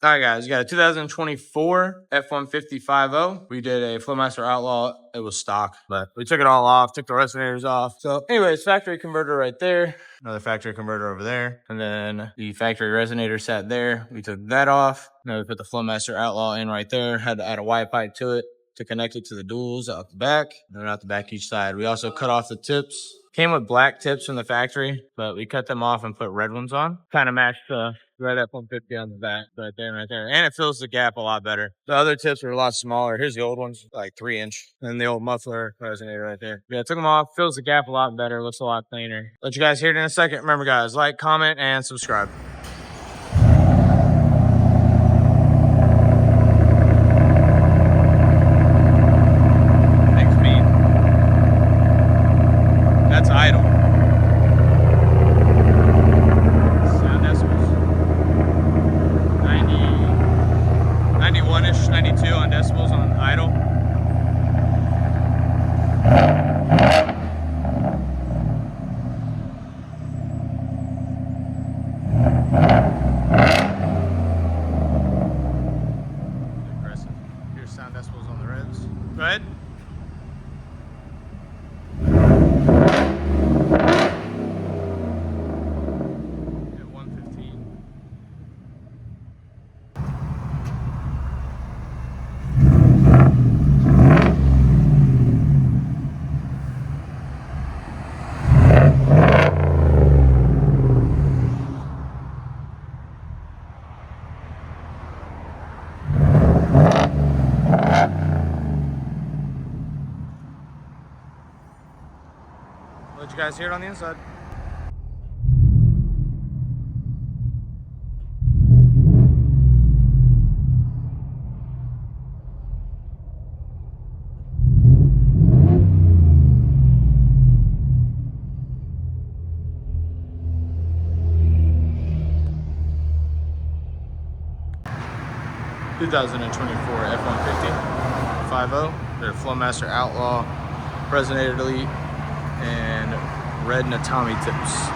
All right, guys, you got a 2024 F-150 5.0. We did a Flowmaster Outlaw. It was stock, but we took it all off, took the resonators off. So anyways, factory converter right there. Another factory converter over there. And then the factory resonator sat there. We took that off. Now we put the Flowmaster Outlaw in right there. Had to add a Y pipe to it to connect it to the duals out the back. And then out the back each side. We also cut off the tips. Came with black tips from the factory, but we cut them off and put red ones on. Kind of matched the red F-150 on the back, right there and right there. And it fills the gap a lot better. The other tips are a lot smaller. Here's the old ones, like 3-inch. And the old muffler resonator right there. Yeah, took them off, fills the gap a lot better, looks a lot cleaner. Let you guys hear it in a second. Remember, guys, like, comment, and subscribe. Thanks, me. That's idle. Sound decibels. 91-ish, 92 on decibels on idle. Aggressive. Here's sound decibels on the Revs. Go ahead. F-150. Let you guys hear it on the inside. (2024) F-150 5.0. They're Flowmaster Outlaw, Resonator Delete, and red Natami tips.